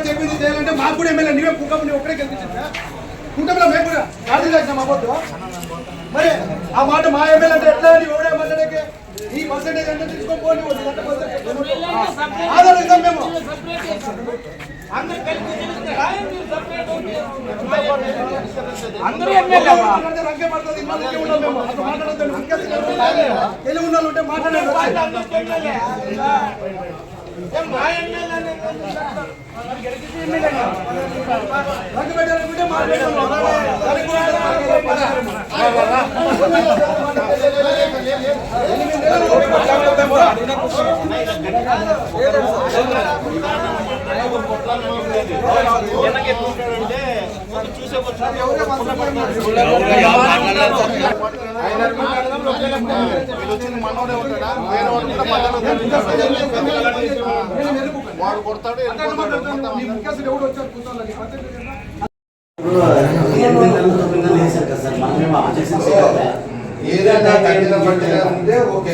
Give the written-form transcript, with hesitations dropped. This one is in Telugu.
చెప్పింది చేయాలంటే మాకు కూడా ఎమ్మెల్యే నీవే కుక్కపు నీ ఒక్కడే గెలిపించిందా కుటుంబంలో మేము కూడా రాజీ చేసినాం అవ్వద్దు మరి ఆ మాట మా ఎమ్మెల్యే అంటే ఎట్లా ఎవడే మాట్లాడే ఈ పర్సెంటేజ్ అంటే తీసుకోపోని ఆధారిస్తాం మేము అందరూ ఎమ్మెల్యే రంగే పడుతుంది తెలుగు ఉన్న ఉంటే మాట్లాడారు మనోడే ఉంటాడా వేరే వాడు కొడతాడు ఎవడు వచ్చాడు ఏదైనా ఓకే